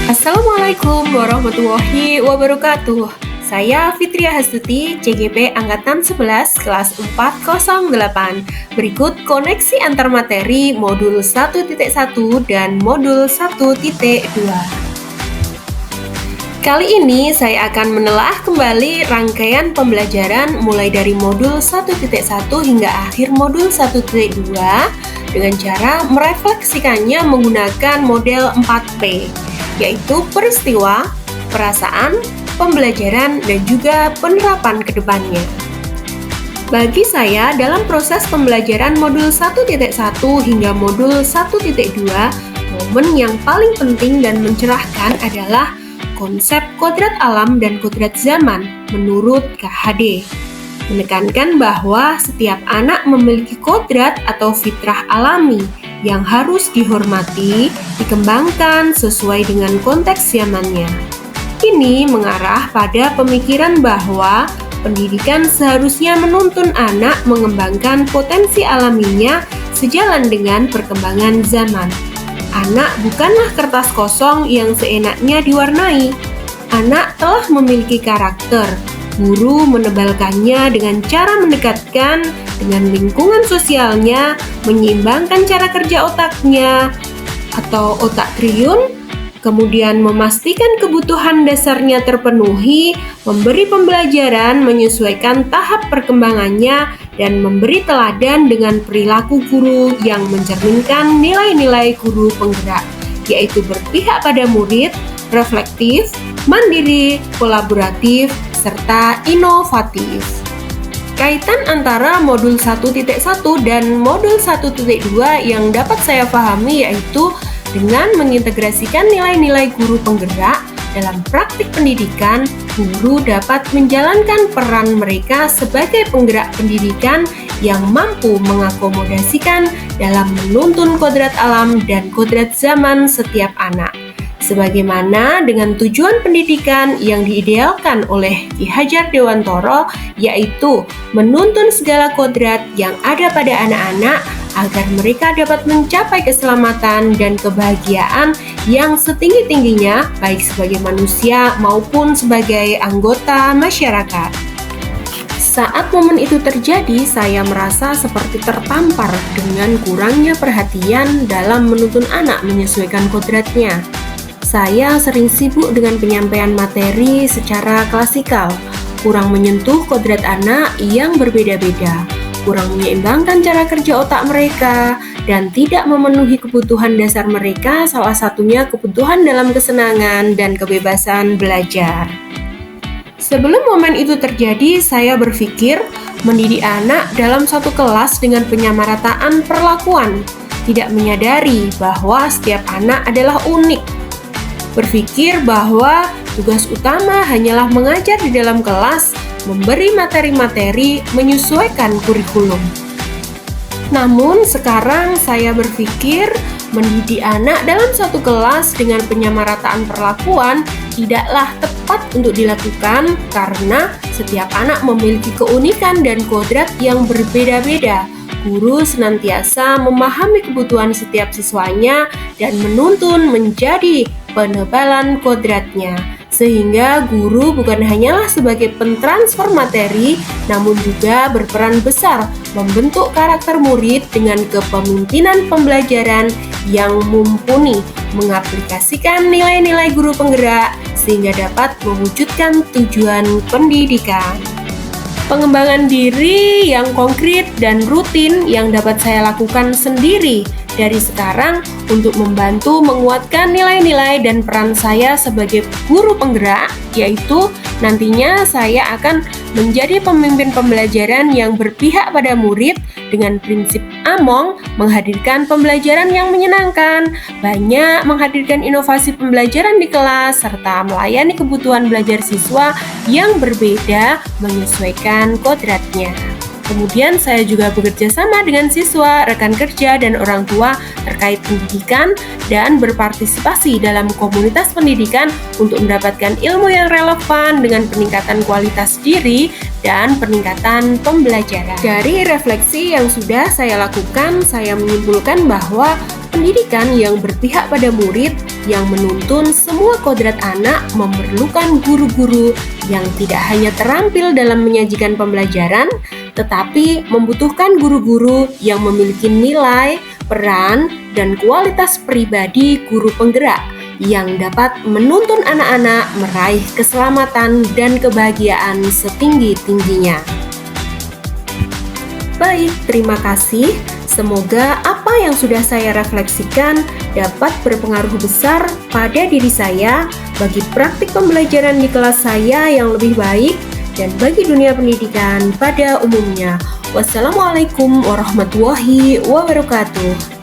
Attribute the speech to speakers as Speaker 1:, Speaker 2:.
Speaker 1: Assalamualaikum warahmatullahi wabarakatuh. Saya Fitria Hastuti, CGP Angkatan 11, kelas 408. Berikut koneksi antar materi modul 1.1 dan modul 1.2. Kali ini saya akan menelaah kembali rangkaian pembelajaran mulai dari modul 1.1 hingga akhir modul 1.2 dengan cara merefleksikannya menggunakan model 4P, yaitu peristiwa, perasaan, pembelajaran, dan juga penerapan ke depannya. Bagi saya, dalam proses pembelajaran modul 1.1 hingga modul 1.2, momen yang paling penting dan mencerahkan adalah konsep kodrat alam dan kodrat zaman menurut KHD. Menekankan bahwa setiap anak memiliki kodrat atau fitrah alami yang harus dihormati, dikembangkan sesuai dengan konteks zamannya. Ini mengarah pada pemikiran bahwa pendidikan seharusnya menuntun anak mengembangkan potensi alaminya sejalan dengan perkembangan zaman. Anak bukanlah kertas kosong yang seenaknya diwarnai. Anak telah memiliki karakter. Guru menebalkannya dengan cara mendekatkan dengan lingkungan sosialnya, menyeimbangkan cara kerja otaknya atau otak triun, kemudian memastikan kebutuhan dasarnya terpenuhi, memberi pembelajaran menyesuaikan tahap perkembangannya, dan memberi teladan dengan perilaku guru yang mencerminkan nilai-nilai guru penggerak, yaitu berpihak pada murid, reflektif, mandiri, kolaboratif, serta inovatif. Kaitan antara modul 1.1 dan modul 1.2 yang dapat saya pahami yaitu dengan mengintegrasikan nilai-nilai guru penggerak dalam praktik pendidikan, guru dapat menjalankan peran mereka sebagai penggerak pendidikan yang mampu mengakomodasikan dalam menuntun kodrat alam dan kodrat zaman setiap anak. Sebagaimana dengan tujuan pendidikan yang diidealkan oleh Ki Hajar Dewantoro, yaitu menuntun segala kodrat yang ada pada anak-anak agar mereka dapat mencapai keselamatan dan kebahagiaan yang setinggi-tingginya, baik sebagai manusia maupun sebagai anggota masyarakat. Saat momen itu terjadi, saya merasa seperti tertampar dengan kurangnya perhatian dalam menuntun anak menyesuaikan kodratnya. Saya sering sibuk dengan penyampaian materi secara klasikal, kurang menyentuh kodrat anak yang berbeda-beda, kurang menyeimbangkan cara kerja otak mereka, dan tidak memenuhi kebutuhan dasar mereka, salah satunya kebutuhan dalam kesenangan dan kebebasan belajar. Sebelum momen itu terjadi, saya berpikir mendidik anak dalam satu kelas dengan penyamarataan perlakuan, tidak menyadari bahwa setiap anak adalah unik. Berpikir bahwa tugas utama hanyalah mengajar di dalam kelas, memberi materi-materi, menyesuaikan kurikulum. Namun sekarang saya berpikir mendidik anak dalam satu kelas dengan penyamarataan perlakuan tidaklah tepat untuk dilakukan karena setiap anak memiliki keunikan dan kodrat yang berbeda-beda. Guru senantiasa memahami kebutuhan setiap siswanya dan menuntun menjadi penebalan kodratnya, sehingga guru bukan hanyalah sebagai pentransfer materi, namun juga berperan besar membentuk karakter murid dengan kepemimpinan pembelajaran yang mumpuni, mengaplikasikan nilai-nilai guru penggerak sehingga dapat mewujudkan tujuan pendidikan. Pengembangan diri yang konkret dan rutin yang dapat saya lakukan sendiri dari sekarang untuk membantu menguatkan nilai-nilai dan peran saya sebagai guru penggerak, yaitu nantinya saya akan menjadi pemimpin pembelajaran yang berpihak pada murid dengan prinsip AMONG, menghadirkan pembelajaran yang menyenangkan, banyak menghadirkan inovasi pembelajaran di kelas, serta melayani kebutuhan belajar siswa yang berbeda menyesuaikan kodratnya. Kemudian saya juga bekerja sama dengan siswa, rekan kerja, dan orang tua terkait pendidikan dan berpartisipasi dalam komunitas pendidikan untuk mendapatkan ilmu yang relevan dengan peningkatan kualitas diri dan peningkatan pembelajaran. Dari refleksi yang sudah saya lakukan, saya menyimpulkan bahwa Pendidikan yang berpihak pada murid, yang menuntun semua kodrat anak memerlukan guru-guru yang tidak hanya terampil dalam menyajikan pembelajaran, tetapi membutuhkan guru-guru yang memiliki nilai, peran, dan kualitas pribadi guru penggerak yang dapat menuntun anak-anak meraih keselamatan dan kebahagiaan setinggi-tingginya. Baik, terima kasih. Semoga apa yang sudah saya refleksikan dapat berpengaruh besar pada diri saya, bagi praktik pembelajaran di kelas saya yang lebih baik, dan bagi dunia pendidikan pada umumnya. Wassalamualaikum warahmatullahi wabarakatuh.